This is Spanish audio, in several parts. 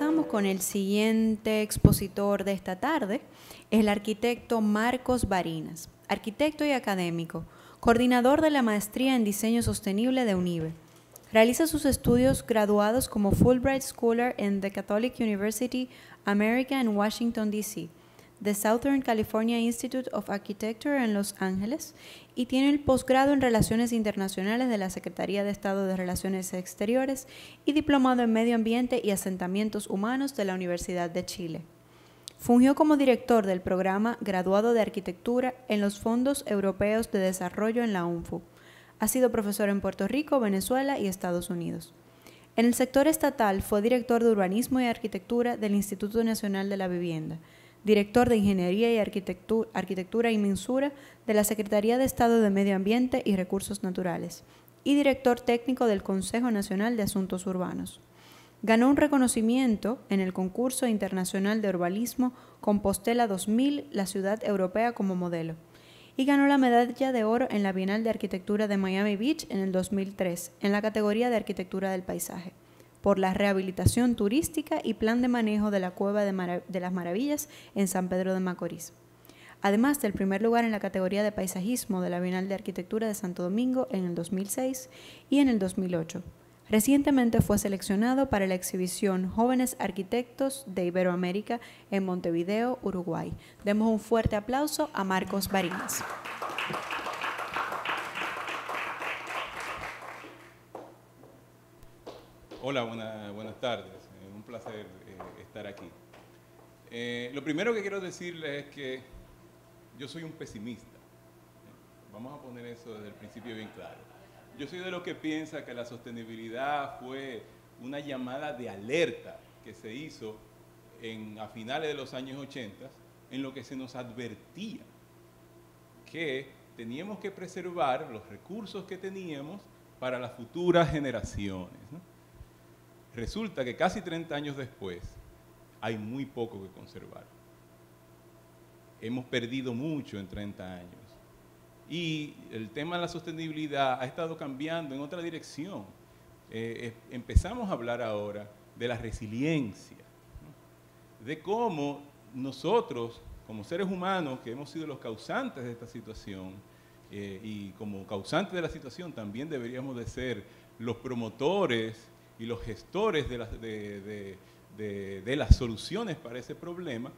comenzamos con el siguiente expositor de esta tarde, el arquitecto Marcos Barinas, arquitecto y académico, coordinador de la Maestría en Diseño Sostenible de UNIBE. Realiza sus estudios graduados como Fulbright Scholar en the Catholic University America en Washington, D.C., the Southern California Institute of Architecture en Los Ángeles, y tiene el posgrado en Relaciones Internacionales de la Secretaría de Estado de Relaciones Exteriores y diplomado en Medio Ambiente y Asentamientos Humanos de la Universidad de Chile. Fungió como director del programa Graduado de Arquitectura en los Fondos Europeos de Desarrollo en la UNFU. Ha sido profesor en Puerto Rico, Venezuela y Estados Unidos. En el sector estatal fue director de Urbanismo y Arquitectura del Instituto Nacional de la Vivienda, director de Ingeniería y Arquitectura y Mensura de la Secretaría de Estado de Medio Ambiente y Recursos Naturales y director técnico del Consejo Nacional de Asuntos Urbanos. Ganó un reconocimiento en el Concurso Internacional de Urbanismo Compostela 2000, la ciudad europea como modelo, y ganó la medalla de oro en la Bienal de Arquitectura de Miami Beach en el 2003, en la categoría de Arquitectura del Paisaje, por la rehabilitación turística y plan de manejo de la Cueva de las Maravillas en San Pedro de Macorís. Además del primer lugar en la categoría de Paisajismo de la Bienal de Arquitectura de Santo Domingo en el 2006 y en el 2008. Recientemente fue seleccionado para la exhibición Jóvenes Arquitectos de Iberoamérica en Montevideo, Uruguay. Demos un fuerte aplauso a Marcos Barinas. Hola, buenas tardes. Un placer estar aquí. Lo primero que quiero decirles es que yo soy un pesimista. Vamos a poner eso desde el principio bien claro. Yo soy de los que piensa que la sostenibilidad fue una llamada de alerta que se hizo a finales de los años 80, en lo que se nos advertía que teníamos que preservar los recursos que teníamos para las futuras generaciones, ¿no? Resulta que casi 30 años después hay muy poco que conservar. Hemos perdido mucho en 30 años. Y el tema de la sostenibilidad ha estado cambiando en otra dirección. Empezamos a hablar ahora de la resiliencia, ¿no? De cómo nosotros, como seres humanos, que hemos sido los causantes de esta situación, y como causantes de la situación también deberíamos de ser los promotores y los gestores de las soluciones para ese problema,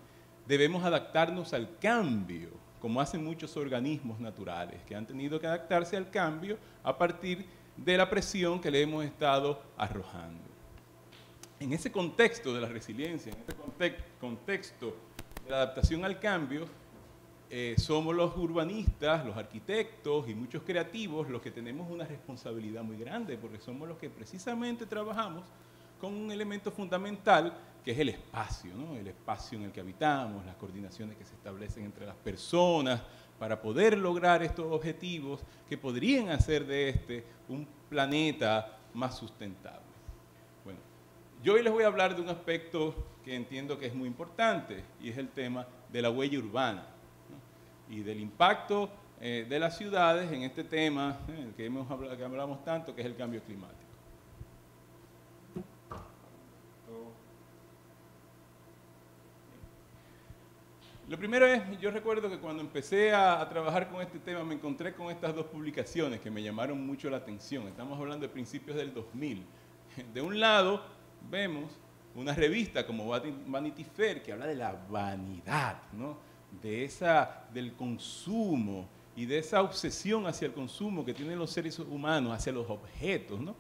debemos adaptarnos al cambio, como hacen muchos organismos naturales, que han tenido que adaptarse al cambio a partir de la presión que le hemos estado arrojando. En ese contexto de la resiliencia, en ese contexto de la adaptación al cambio, somos los urbanistas, los arquitectos y muchos creativos los que tenemos una responsabilidad muy grande, porque somos los que precisamente trabajamos con un elemento fundamental que es el espacio, ¿no? El espacio en el que habitamos, las coordinaciones que se establecen entre las personas para poder lograr estos objetivos que podrían hacer de este un planeta más sustentable. Bueno, yo hoy les voy a hablar de un aspecto que entiendo que es muy importante y es el tema de la huella urbana, ¿no? Y del impacto de las ciudades en este tema que hablamos tanto, que es el cambio climático. Lo primero es, yo recuerdo que cuando empecé a trabajar con este tema me encontré con estas dos publicaciones que me llamaron mucho la atención. Estamos hablando de principios del 2000. De un lado vemos una revista como Vanity Fair que habla de la vanidad, ¿no? Del consumo y de esa obsesión hacia el consumo que tienen los seres humanos, hacia los objetos, ¿no?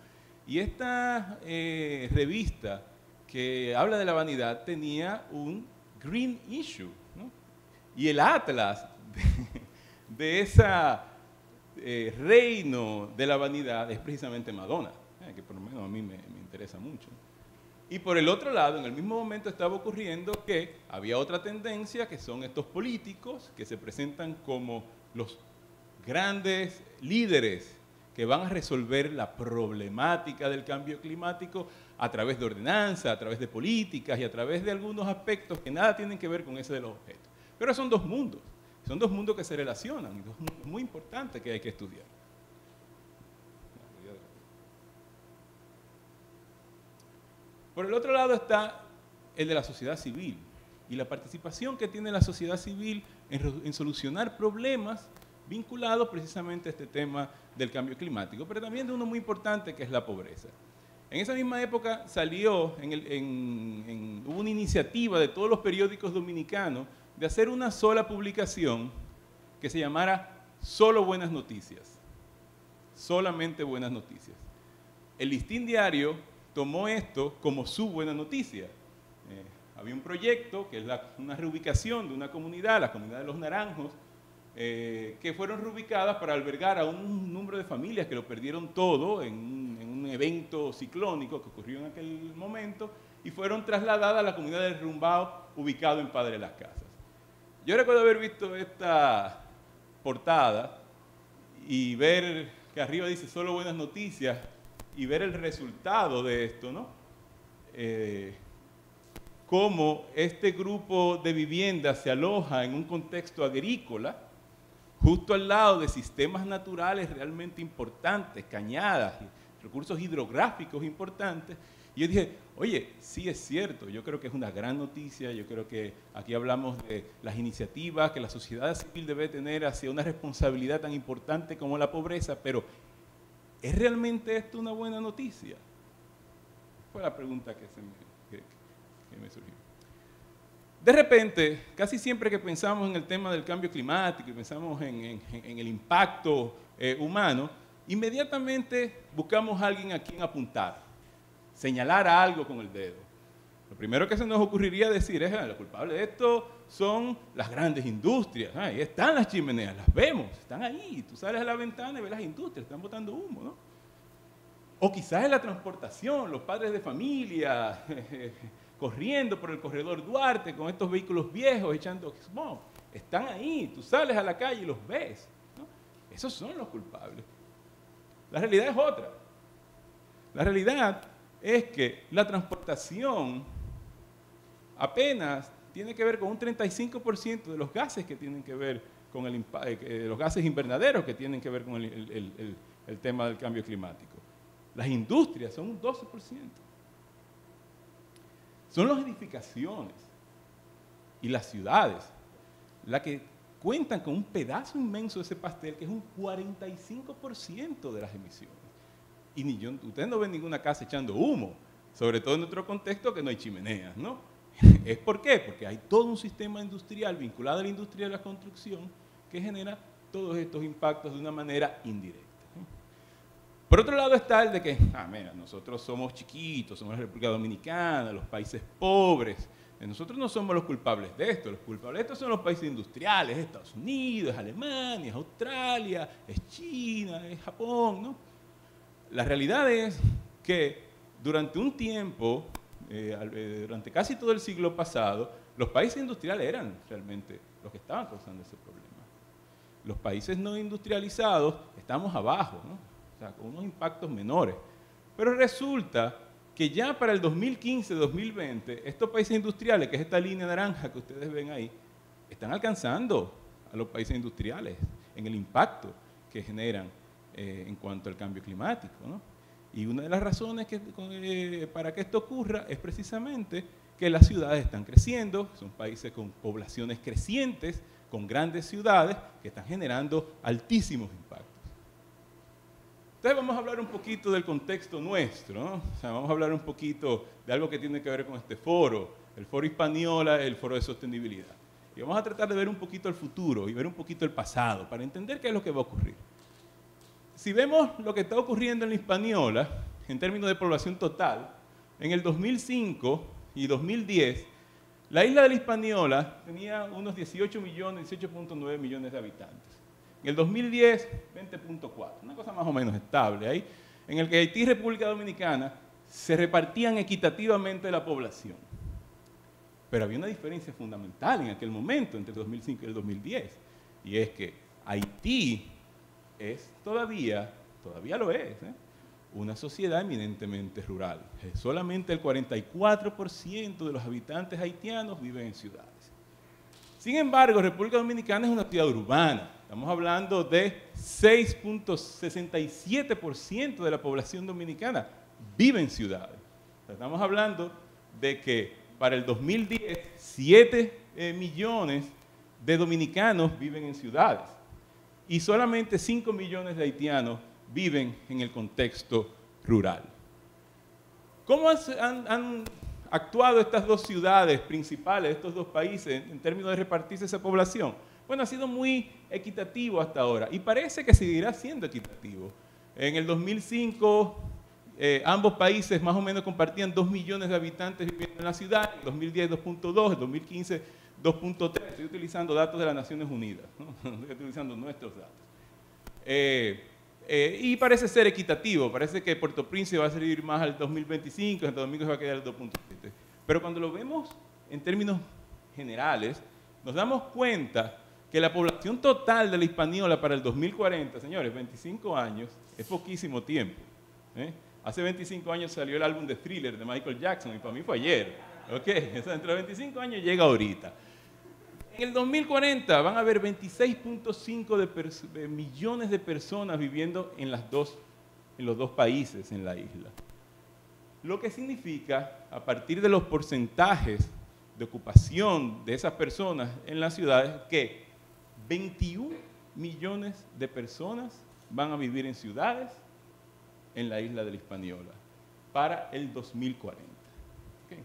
Y esta revista que habla de la vanidad tenía un green issue, ¿no? Y el atlas de ese reino de la vanidad es precisamente Madonna, que por lo menos a mí me interesa mucho. Y por el otro lado, en el mismo momento estaba ocurriendo que había otra tendencia, que son estos políticos que se presentan como los grandes líderes que van a resolver la problemática del cambio climático a través de ordenanza, a través de políticas y a través de algunos aspectos que nada tienen que ver con ese de los objetos. Pero son dos mundos que se relacionan, y dos mundos muy importantes que hay que estudiar. Por el otro lado está el de la sociedad civil y la participación que tiene la sociedad civil en solucionar problemas vinculados precisamente a este tema del cambio climático, pero también de uno muy importante que es la pobreza. En esa misma época salió, hubo una iniciativa de todos los periódicos dominicanos de hacer una sola publicación que se llamara Solo Buenas Noticias, solamente buenas noticias. El Listín Diario tomó esto como su buena noticia. Había un proyecto que es una reubicación de una comunidad, la comunidad de Los Naranjos, que fueron reubicadas para albergar a un número de familias que lo perdieron todo en un evento ciclónico que ocurrió en aquel momento y fueron trasladadas a la comunidad del Rumbao, ubicado en Padre Las Casas. Yo recuerdo haber visto esta portada y ver que arriba dice solo buenas noticias y ver el resultado de esto, ¿no? Cómo este grupo de viviendas se aloja en un contexto agrícola, justo al lado de sistemas naturales realmente importantes, cañadas, recursos hidrográficos importantes. Y yo dije, oye, sí es cierto, yo creo que es una gran noticia, yo creo que aquí hablamos de las iniciativas que la sociedad civil debe tener hacia una responsabilidad tan importante como la pobreza, pero ¿es realmente esto una buena noticia? Fue la pregunta que me surgió. De repente, casi siempre que pensamos en el tema del cambio climático y pensamos en el impacto humano, inmediatamente buscamos a alguien a quien apuntar, señalar a algo con el dedo. Lo primero que se nos ocurriría decir es, lo culpable de esto son las grandes industrias. Ahí están las chimeneas, las vemos, están ahí. Tú sales a la ventana y ves las industrias, están botando humo, ¿no? O quizás es la transportación, los padres de familia corriendo por el corredor Duarte con estos vehículos viejos echando smog. Están ahí, tú sales a la calle y los ves, ¿no? Esos son los culpables. La realidad es otra. La realidad es que la transportación apenas tiene que ver con un 35% de los gases que tienen que ver con los gases invernaderos que tienen que ver con el tema del cambio climático. Las industrias son un 12%. Son las edificaciones y las ciudades las que cuentan con un pedazo inmenso de ese pastel que es un 45% de las emisiones. Y ustedes no ven ninguna casa echando humo, sobre todo en otro contexto que no hay chimeneas, ¿no? ¿Es por qué? Porque hay todo un sistema industrial vinculado a la industria de la construcción que genera todos estos impactos de una manera indirecta. Por otro lado está el de que, mira, nosotros somos chiquitos, somos la República Dominicana, los países pobres, nosotros no somos los culpables de esto, los culpables de esto son los países industriales, Estados Unidos, Alemania, Australia, es China, es Japón, ¿no? La realidad es que durante un tiempo, durante casi todo el siglo pasado, los países industriales eran realmente los que estaban causando ese problema. Los países no industrializados estamos abajo, ¿no? O sea, con unos impactos menores. Pero resulta que ya para el 2015-2020, estos países industriales, que es esta línea naranja que ustedes ven ahí, están alcanzando a los países industriales en el impacto que generan en cuanto al cambio climático, ¿no? Y una de las razones para que esto ocurra es precisamente que las ciudades están creciendo, son países con poblaciones crecientes, con grandes ciudades que están generando altísimos impactos. Entonces vamos a hablar un poquito del contexto nuestro, ¿no? O sea, vamos a hablar un poquito de algo que tiene que ver con este foro, el Foro Hispaniola, el Foro de Sostenibilidad. Y vamos a tratar de ver un poquito el futuro y ver un poquito el pasado para entender qué es lo que va a ocurrir. Si vemos lo que está ocurriendo en la Hispaniola, en términos de población total, en el 2005 y 2010, la isla de la Hispaniola tenía unos 18.9 millones de habitantes. En el 2010, 20.4, una cosa más o menos estable ahí, en el que Haití y República Dominicana se repartían equitativamente la población. Pero había una diferencia fundamental en aquel momento, entre el 2005 y el 2010, y es que Haití es todavía lo es, una sociedad eminentemente rural. Solamente el 44% de los habitantes haitianos viven en ciudades. Sin embargo, República Dominicana es una ciudad urbana. Estamos hablando de 6.67% de la población dominicana vive en ciudades. Estamos hablando de que para el 2010, 7 millones de dominicanos viven en ciudades y solamente 5 millones de haitianos viven en el contexto rural. ¿Cómo han actuado estas dos ciudades principales, estos dos países, en términos de repartirse esa población? Bueno, ha sido muy equitativo hasta ahora y parece que seguirá siendo equitativo. En el 2005, ambos países más o menos compartían 2 millones de habitantes viviendo en la ciudad, en 2010 2.2, en 2015 2.3. Estoy utilizando datos de las Naciones Unidas, ¿no? Estoy utilizando nuestros datos. Y parece ser equitativo, parece que Puerto Príncipe va a salir más al 2025, Santo Domingo se va a quedar al 2.7. Pero cuando lo vemos en términos generales, nos damos cuenta que la población total de la Hispaniola para el 2040, señores, 25 años, es poquísimo tiempo. Hace 25 años salió el álbum de Thriller de Michael Jackson y para mí fue ayer. Okay. O sea, dentro de 25 años llega ahorita. En el 2040 van a haber 26.5 millones de personas viviendo en los dos países en la isla. Lo que significa, a partir de los porcentajes de ocupación de esas personas en las ciudades, que 21 millones de personas van a vivir en ciudades en la isla de la Hispaniola para el 2040. Okay.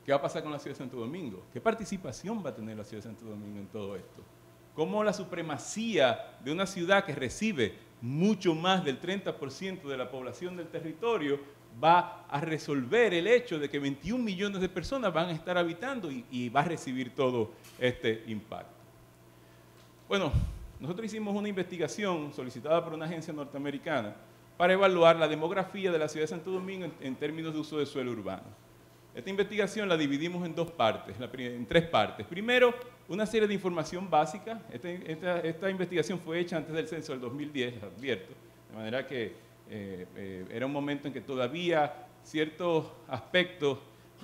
¿Qué va a pasar con la ciudad de Santo Domingo? ¿Qué participación va a tener la ciudad de Santo Domingo en todo esto? ¿Cómo la supremacía de una ciudad que recibe mucho más del 30% de la población del territorio va a resolver el hecho de que 21 millones de personas van a estar habitando y va a recibir todo este impacto? Bueno, nosotros hicimos una investigación solicitada por una agencia norteamericana para evaluar la demografía de la ciudad de Santo Domingo en términos de uso de suelo urbano. Esta investigación la dividimos en en tres partes. Primero, una serie de información básica. Esta investigación fue hecha antes del censo del 2010, advierto, de manera que era un momento en que todavía ciertos aspectos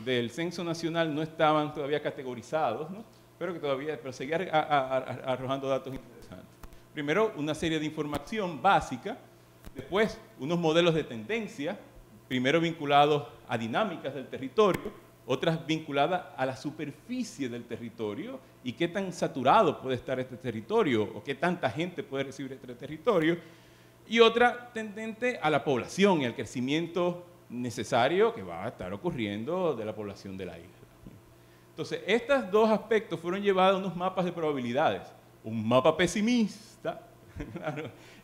del censo nacional no estaban todavía categorizados, ¿no? pero seguía arrojando datos interesantes. Primero, una serie de información básica, después unos modelos de tendencia, primero vinculados a dinámicas del territorio, otras vinculadas a la superficie del territorio y qué tan saturado puede estar este territorio o qué tanta gente puede recibir este territorio, y otra tendente a la población y al crecimiento necesario que va a estar ocurriendo de la población de la isla. Entonces, estos dos aspectos fueron llevados a unos mapas de probabilidades, un mapa pesimista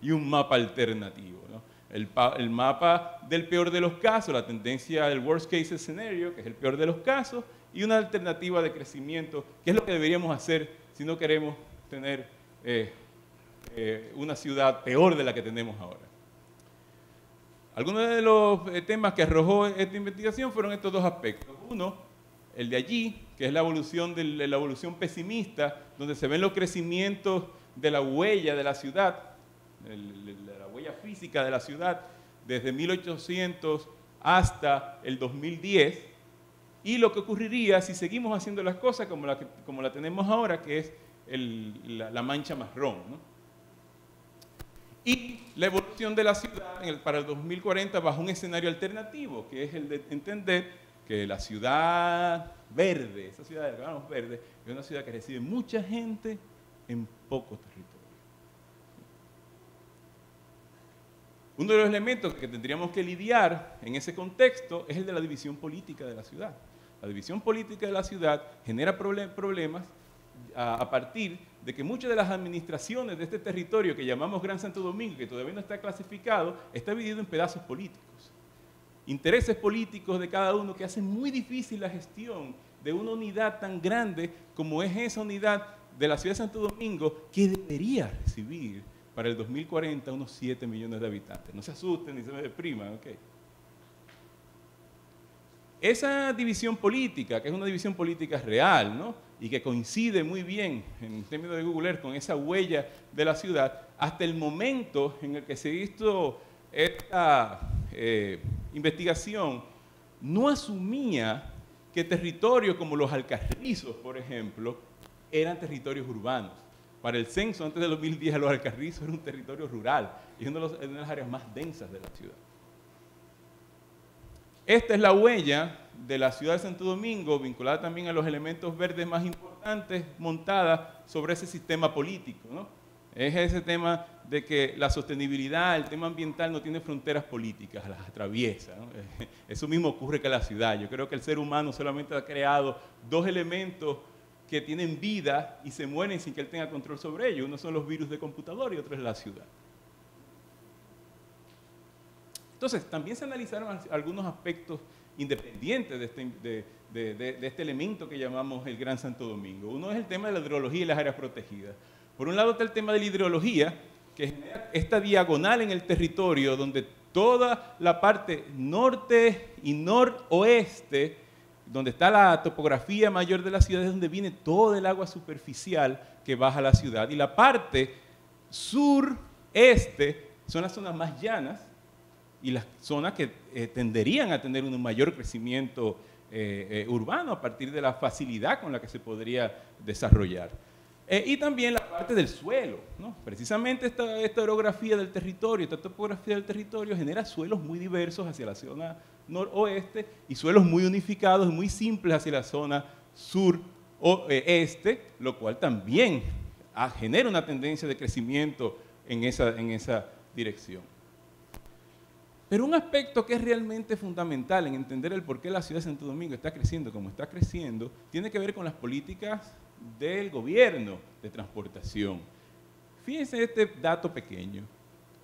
y un mapa alternativo, ¿no? El mapa del peor de los casos, la tendencia del worst case scenario, que es el peor de los casos, y una alternativa de crecimiento, que es lo que deberíamos hacer si no queremos tener una ciudad peor de la que tenemos ahora. Algunos de los temas que arrojó esta investigación fueron estos dos aspectos. Uno, el de allí, que es la evolución pesimista, donde se ven los crecimientos de la huella de la ciudad, la huella física de la ciudad desde 1800 hasta el 2010, y lo que ocurriría si seguimos haciendo las cosas como la tenemos ahora, que es la mancha marrón, ¿no? Y la evolución de la ciudad para el 2040 bajo un escenario alternativo, que es el de entender que la ciudad verde, esa ciudad que llamamos verde, es una ciudad que recibe mucha gente en poco territorio. Uno de los elementos que tendríamos que lidiar en ese contexto es el de la división política de la ciudad. La división política de la ciudad genera problemas a partir de que muchas de las administraciones de este territorio que llamamos Gran Santo Domingo, que todavía no está clasificado, está dividido en pedazos políticos. Intereses políticos de cada uno que hacen muy difícil la gestión de una unidad tan grande como es esa unidad de la ciudad de Santo Domingo, que debería recibir para el 2040 unos 7 millones de habitantes. No se asusten ni se me depriman, ¿ok? Esa división política, que es una división política real, ¿no? Y que coincide muy bien, en términos de Google Earth, con esa huella de la ciudad, hasta el momento en el que se hizo esta investigación, no asumía que territorios como los Alcarrizos, por ejemplo, eran territorios urbanos. Para el censo, antes del 2010, los Alcarrizos era un territorio rural y es una de las áreas más densas de la ciudad. Esta es la huella de la ciudad de Santo Domingo, vinculada también a los elementos verdes más importantes, montada sobre ese sistema político, ¿no? Es ese tema de que la sostenibilidad, el tema ambiental no tiene fronteras políticas, las atraviesa, ¿no? Eso mismo ocurre con la ciudad. Yo creo que el ser humano solamente ha creado dos elementos que tienen vida y se mueren sin que él tenga control sobre ellos. Uno son los virus de computador y otro es la ciudad. Entonces, también se analizaron algunos aspectos independientes de este elemento que llamamos el Gran Santo Domingo. Uno es el tema de la hidrología y las áreas protegidas. Por un lado está el tema de la hidrología, que genera esta diagonal en el territorio donde toda la parte norte y noroeste, donde está la topografía mayor de la ciudad, es donde viene todo el agua superficial que baja a la ciudad. Y la parte sureste son las zonas más llanas y las zonas que tenderían a tener un mayor crecimiento urbano a partir de la facilidad con la que se podría desarrollar. Y también la parte del suelo, ¿no? Precisamente esta orografía del territorio, esta topografía del territorio genera suelos muy diversos hacia la zona noroeste y suelos muy unificados y muy simples hacia la zona suroeste, lo cual también genera una tendencia de crecimiento en esa dirección. Pero un aspecto que es realmente fundamental en entender el por qué la ciudad de Santo Domingo está creciendo como está creciendo, tiene que ver con las políticas del gobierno de transportación. Fíjense este dato pequeño.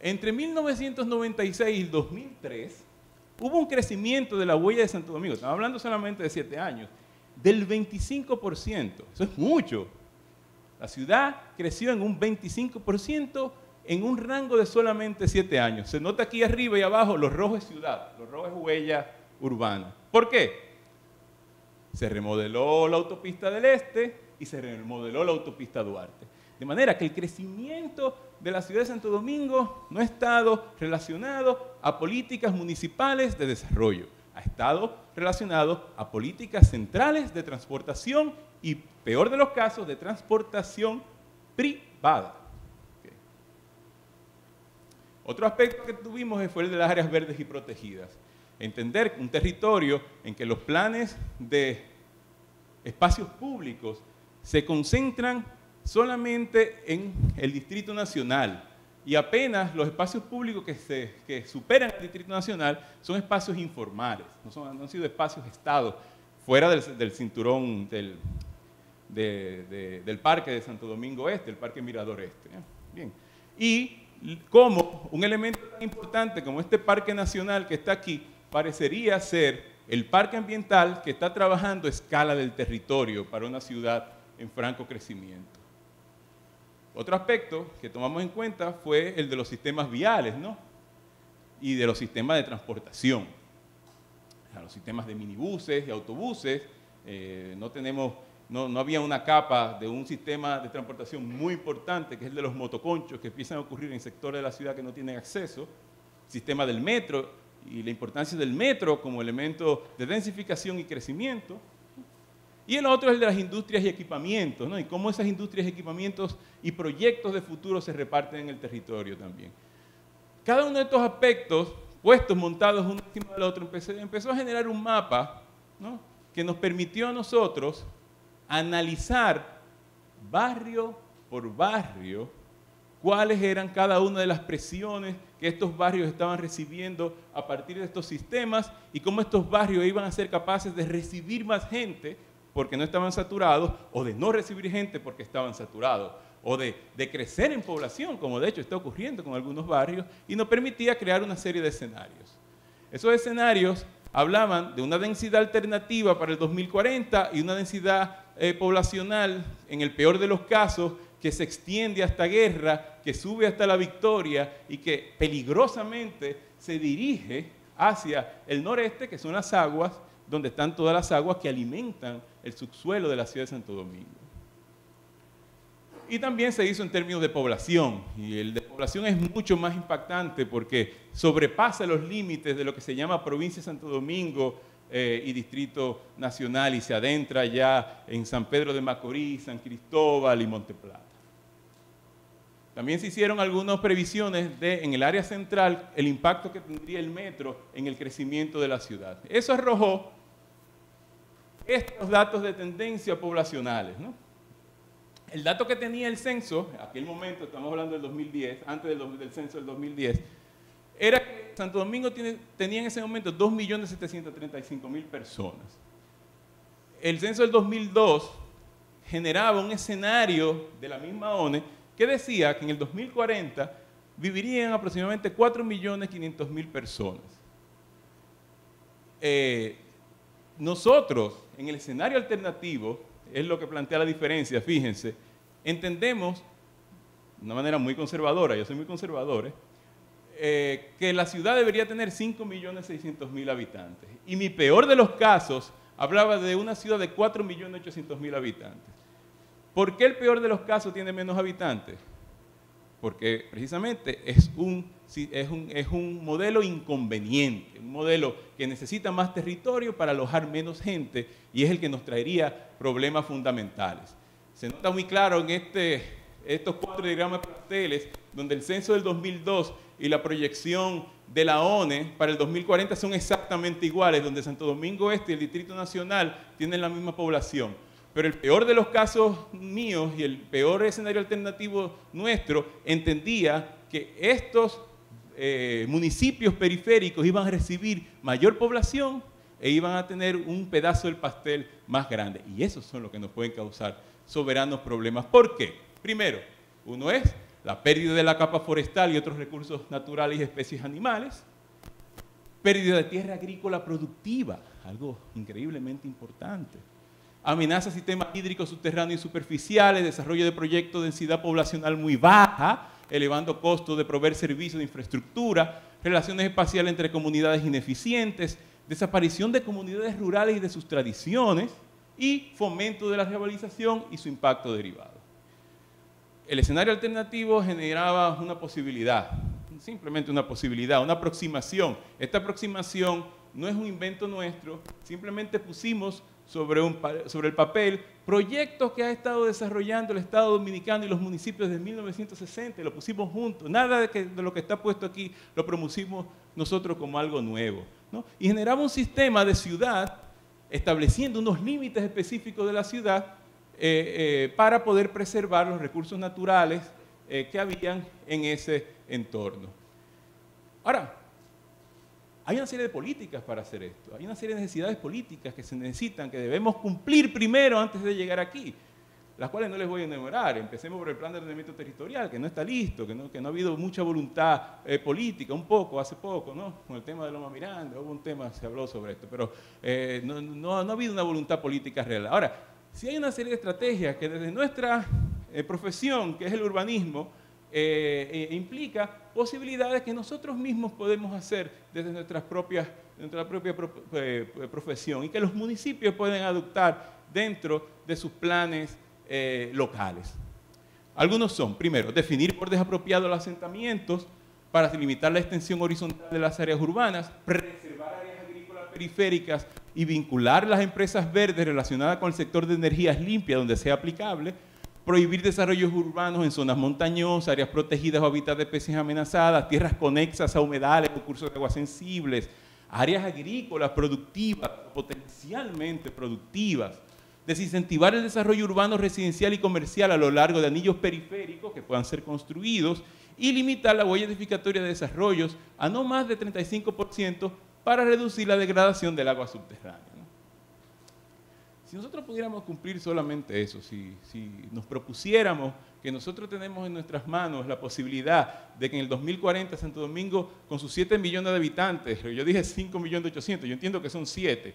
Entre 1996 y 2003 hubo un crecimiento de la huella de Santo Domingo, estamos hablando solamente de 7 años, del 25%. Eso es mucho. La ciudad creció en un 25% en un rango de solamente 7 años. Se nota aquí arriba y abajo, los rojos es ciudad, los rojos es huella urbana. ¿Por qué? Se remodeló la autopista del Este y se remodeló la autopista Duarte. De manera que el crecimiento de la ciudad de Santo Domingo no ha estado relacionado a políticas municipales de desarrollo, ha estado relacionado a políticas centrales de transportación y, peor de los casos, de transportación privada. Okay. Otro aspecto que tuvimos fue el de las áreas verdes y protegidas. Entender un territorio en que los planes de espacios públicos se concentran solamente en el Distrito Nacional y apenas los espacios públicos que superan el Distrito Nacional son espacios informales, no han sido espacios estados fuera del cinturón del Parque de Santo Domingo Este, el Parque Mirador Este. Bien. Y como un elemento tan importante como este Parque Nacional que está aquí, parecería ser el parque ambiental que está trabajando a escala del territorio para una ciudad en franco crecimiento. Otro aspecto que tomamos en cuenta fue el de los sistemas viales, ¿no? Y de los sistemas de transportación. Los sistemas de minibuses y autobuses, no había una capa de un sistema de transportación muy importante, que es el de los motoconchos, que empiezan a ocurrir en sectores de la ciudad que no tienen acceso. Sistema del metro y la importancia del metro como elemento de densificación y crecimiento. Y el otro es el de las industrias y equipamientos, ¿no? Y cómo esas industrias, equipamientos y proyectos de futuro se reparten en el territorio también. Cada uno de estos aspectos, puestos, montados uno encima del otro, empezó a generar un mapa, ¿no? Que nos permitió a nosotros analizar barrio por barrio cuáles eran cada una de las presiones que estos barrios estaban recibiendo a partir de estos sistemas y cómo estos barrios iban a ser capaces de recibir más gente porque no estaban saturados, o de no recibir gente porque estaban saturados, o de crecer en población, como de hecho está ocurriendo con algunos barrios, y nos permitía crear una serie de escenarios. Esos escenarios hablaban de una densidad alternativa para el 2040 y una densidad poblacional, en el peor de los casos, que se extiende hasta Guerra, que sube hasta La Victoria y que peligrosamente se dirige hacia el noreste, que son las aguas, donde están todas las aguas que alimentan el subsuelo de la ciudad de Santo Domingo. Y también se hizo en términos de población, y el de población es mucho más impactante porque sobrepasa los límites de lo que se llama provincia de Santo Domingo y Distrito Nacional y se adentra ya en San Pedro de Macorís, San Cristóbal y Monteplata. También se hicieron algunas previsiones en el área central el impacto que tendría el metro en el crecimiento de la ciudad. Eso arrojó estos datos de tendencia poblacionales, ¿no? El dato que tenía el censo, en aquel momento, estamos hablando del 2010, antes del censo del 2010, era que Santo Domingo tenía en ese momento 2.735.000 personas. El censo del 2002 generaba un escenario de la misma ONE que decía que en el 2040 vivirían aproximadamente 4.500.000 personas. Nosotros, en el escenario alternativo, es lo que plantea la diferencia, fíjense, entendemos, de una manera muy conservadora, yo soy muy conservador, que la ciudad debería tener 5.600.000 habitantes. Y mi peor de los casos hablaba de una ciudad de 4.800.000 habitantes. ¿Por qué el peor de los casos tiene menos habitantes? Porque precisamente es un modelo inconveniente, un modelo que necesita más territorio para alojar menos gente y es el que nos traería problemas fundamentales. Se nota muy claro en estos 4 diagramas pasteles, donde el censo del 2002 y la proyección de la ONE para el 2040 son exactamente iguales, donde Santo Domingo Este y el Distrito Nacional tienen la misma población. Pero el peor de los casos míos y el peor escenario alternativo nuestro entendía que estos municipios periféricos iban a recibir mayor población e iban a tener un pedazo del pastel más grande. Y esos son los que nos pueden causar soberanos problemas. ¿Por qué? Primero, uno es la pérdida de la capa forestal y otros recursos naturales y especies animales, pérdida de tierra agrícola productiva, algo increíblemente importante, amenaza a sistemas hídricos subterráneos y superficiales, desarrollo de proyectos de densidad poblacional muy baja, elevando costos de proveer servicios de infraestructura, relaciones espaciales entre comunidades ineficientes, desaparición de comunidades rurales y de sus tradiciones y fomento de la revitalización y su impacto derivado. El escenario alternativo generaba una posibilidad, simplemente una posibilidad, una aproximación. Esta aproximación no es un invento nuestro, simplemente pusimos sobre el papel proyectos que ha estado desarrollando el Estado Dominicano y los municipios desde 1960, y lo pusimos juntos. Nada de lo que está puesto aquí lo propusimos nosotros como algo nuevo, ¿no? Y generaba un sistema de ciudad estableciendo unos límites específicos de la ciudad para poder preservar los recursos naturales que habían en ese entorno. Ahora, hay una serie de políticas para hacer esto, hay una serie de necesidades políticas que se necesitan, que debemos cumplir primero antes de llegar aquí, las cuales no les voy a enumerar. Empecemos por el plan de ordenamiento territorial, que no está listo, que no ha habido mucha voluntad política, hace poco, ¿no? Con el tema de Loma Miranda, hubo un tema, se habló sobre esto, pero no ha habido una voluntad política real. Ahora, si hay una serie de estrategias que desde nuestra profesión, que es el urbanismo, implica posibilidades que nosotros mismos podemos hacer desde nuestra propia profesión y que los municipios pueden adoptar dentro de sus planes locales. Algunos son, primero, definir bordes apropiados los asentamientos para limitar la extensión horizontal de las áreas urbanas, preservar áreas agrícolas periféricas y vincular las empresas verdes relacionadas con el sector de energías limpias donde sea aplicable, prohibir desarrollos urbanos en zonas montañosas, áreas protegidas o hábitats de especies amenazadas, tierras conexas a humedales o cursos de agua sensibles, áreas agrícolas productivas, potencialmente productivas, desincentivar el desarrollo urbano, residencial y comercial a lo largo de anillos periféricos que puedan ser construidos y limitar la huella edificatoria de desarrollos a no más de 35% para reducir la degradación del agua subterránea. Si nosotros pudiéramos cumplir solamente eso, si nos propusiéramos que nosotros tenemos en nuestras manos la posibilidad de que en el 2040 Santo Domingo, con sus 7 millones de habitantes, yo dije 5.800.000, yo entiendo que son 7,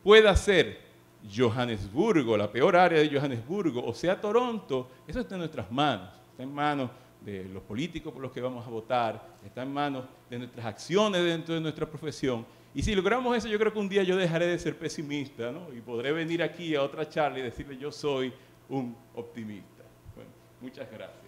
pueda ser Johannesburgo, la peor área de Johannesburgo, o sea Toronto, eso está en nuestras manos, está en manos de los políticos por los que vamos a votar, está en manos de nuestras acciones dentro de nuestra profesión. Y si logramos eso, yo creo que un día yo dejaré de ser pesimista, ¿no? Y podré venir aquí a otra charla y decirle yo soy un optimista. Bueno, muchas gracias.